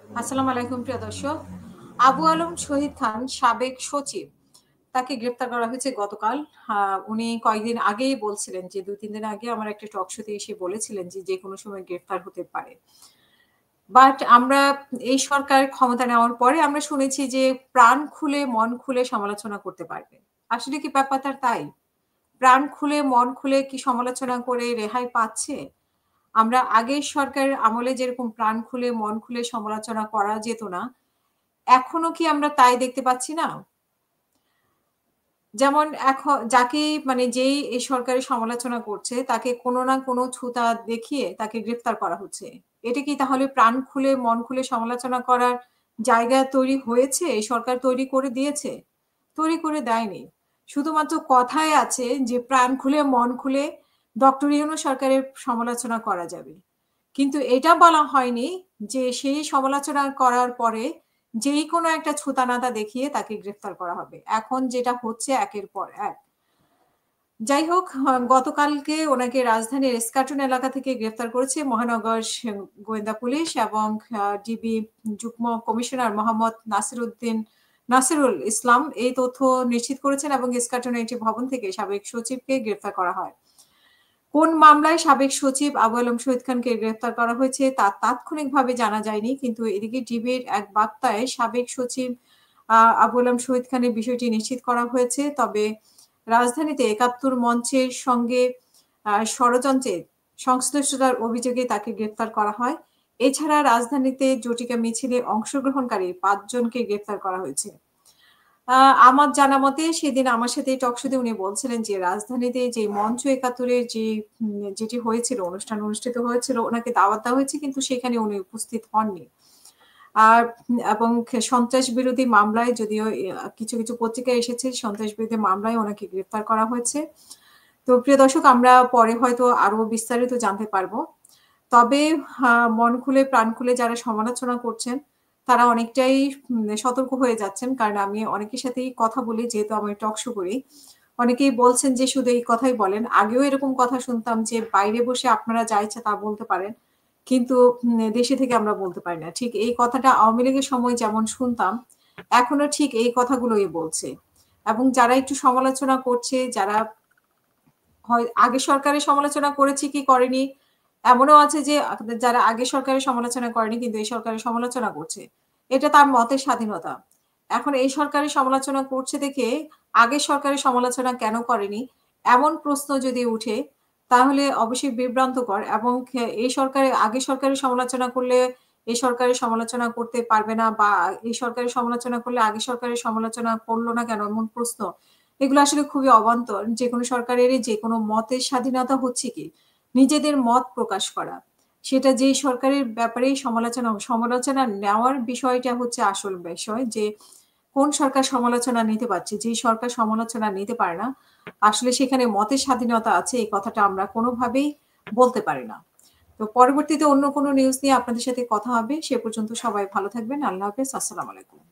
আসসালামু আলাইকুম প্রিয় দর্শক। আবু আলম শহীদ খান সাবেক সচিব, তাকে গ্রেপ্তার করা হয়েছে গতকাল। উনি কয়েকদিন আগেই বলছিলেন যে ২-৩ দিন আগে আমার একটা টক শোতে এসে বলেছিলেন যে যেকোনো সময় গ্রেফতার হতে পারে। বাট আমরা এই সরকার ক্ষমতা নেওয়ার পরে আমরা শুনেছি যে প্রাণ খুলে মন খুলে সমালোচনা করতে পারবে। আসলে কি ব্যাপারটা তাই? প্রাণ খুলে মন খুলে কি সমালোচনা করে রেহাই পাচ্ছে? আমরা আগের সরকারের আমলে যেরকম প্রাণ খুলে মন খুলে সমালোচনা করা যেত না, এখনো কি আমরা তাই দেখতে পাচ্ছি না? যেমন যাকেই মানে যেই এই সরকারের সমালোচনা করছে তাকে কোনো না কোনো ছুতা দেখিয়ে তাকে গ্রেফতার করা হচ্ছে। এটা কি তাহলে প্রাণ খুলে মন খুলে সমালোচনা করার জায়গা তৈরি হয়েছে? এই সরকার তৈরি করে দিয়েছে? তৈরি করে দেয়নি। শুধুমাত্র কথায় আছে যে প্রাণ খুলে মন খুলে ডক্টর ইউনূস সরকারের সমালোচনা করা যাবে। কিন্তু এটা বলা হয়নি যে সেই সমালোচনা করার পরে যেই কোনো একটা ছুতানাতা দেখিয়ে তাকে গ্রেফতার করা হবে। এখন যেটা হচ্ছে একের পর এক। যাই হোক, গতকালকে ওনাকে রাজধানীর এস্কাটন এলাকা থেকে গ্রেফতার করেছে মহানগর গোয়েন্দা পুলিশ এবং ডিবি যুগ্ম কমিশনার মোহাম্মদ নাসিরুল ইসলাম এই তথ্য নিশ্চিত করেছেন এবং এস্কাটনের একটি ভবন থেকে সাবেক সচিবকে গ্রেফতার করা হয়। কোন মামলায় সাবেক সচিব আবু আলম শহীদ খানকে গ্রেফতার করা হয়েছে তা তাৎক্ষণিকভাবে জানা যায়নি, কিন্তু এদিকে ডিবির এক বার্তায় সাবেক সচিব আবু আলম শহীদ খানের বিষয়টি নিশ্চিত করা হয়েছে। তবে রাজধানীতে ৭১ মঞ্চের সঙ্গে ষড়যন্ত্রের সংশ্লিষ্টতার অভিযোগে তাকে গ্রেফতার করা হয়। এছাড়া রাজধানীতে জটিকা মিছিলে অংশগ্রহণকারী ৫ জনকে গ্রেফতার করা হয়েছে। আমার জানা মতে সেদিন আমার সাথে টক শোতে উনি বলছিলেন যে রাজধানীতে যে মঞ্চ ৭১ এর যেটি হয়েছিল, অনুষ্ঠান অনুষ্ঠিত হয়েছিল, উনাকে দাওয়াত দেওয়া হয়েছে কিন্তু সেখানে উনি উপস্থিত হননি। আর এবং সন্ত্রাস বিরোধী মামলায় যদিও কিছু, কিছু পত্রিকায় এসেছে সন্ত্রাস বিরোধী মামলায় উনাকে গ্রেফতার করা হয়েছে। তো প্রিয় দর্শক, আমরা পরে হয়তো আরো বিস্তারিত জানতে পারবো। তবে মন খুলে প্রাণ খুলে যারা সমালোচনা করছেন তারা অনেকটাই সতর্ক হয়ে যাচ্ছেন। কারণ আমি অনেকের সাথেই কথা বলি, যেহেতু আমি টক শো করি। অনেকেই বলছেন যে শুধু এই কথাই বলেন। আগেও এরকম কথা শুনতাম যে বাইরে বসে আপনারা যা ইচ্ছা তা বলতে পারেন। কিন্তু দেশে থেকে আমরা বলতে পারি না। ঠিক এই কথাটা আওয়ামী লীগের সময় যেমন শুনতাম, এখনো ঠিক এই কথাগুলোই বলছে। এবং যারা একটু সমালোচনা করছে, যারা হয় আগের সরকারের সমালোচনা করেছে কি করেনি, এমনও আছে যে যারা আগের সরকারের সমালোচনা করেনি কিন্তু এই সরকারের সমালোচনা করছে। এটা তার মতের স্বাধীনতা। এখন এই সরকারের সমালোচনা করছে দেখে আগের সরকারের সমালোচনা কেন করেনি এমন প্রশ্ন যদি উঠে, তাহলে অবশ্যই বিভ্রান্তকর। এবং এই সরকারের আগের সরকারের সমালোচনা করলে এই সরকারের সমালোচনা করতে পারবে না, বা এই সরকারের সমালোচনা করলে আগের সরকারের সমালোচনা করলো না কেন, এমন প্রশ্ন, এগুলো আসলে খুবই অবান্তর। যেকোনো সরকারেরই যেকোনো মতের স্বাধীনতা হচ্ছে কি নিজেদের মত প্রকাশ করা। সেটা যেই সরকারের ব্যাপারেই সমালোচনা নেওয়ার বিষয়টা হচ্ছে আসল বিষয়, যে কোন সরকার সমালোচনা নিতে পারছে। যেই সরকার সমালোচনা নিতে পারে না, আসলে সেখানে মতের স্বাধীনতা আছে এই কথাটা আমরা কোনোভাবেই বলতে পারি না। তো পরবর্তীতে অন্য কোনো নিউজ নিয়ে আপনাদের সাথে কথা হবে। সে পর্যন্ত সবাই ভালো থাকবেন। আল্লাহ হাফেজ। আসসালামু আলাইকুম।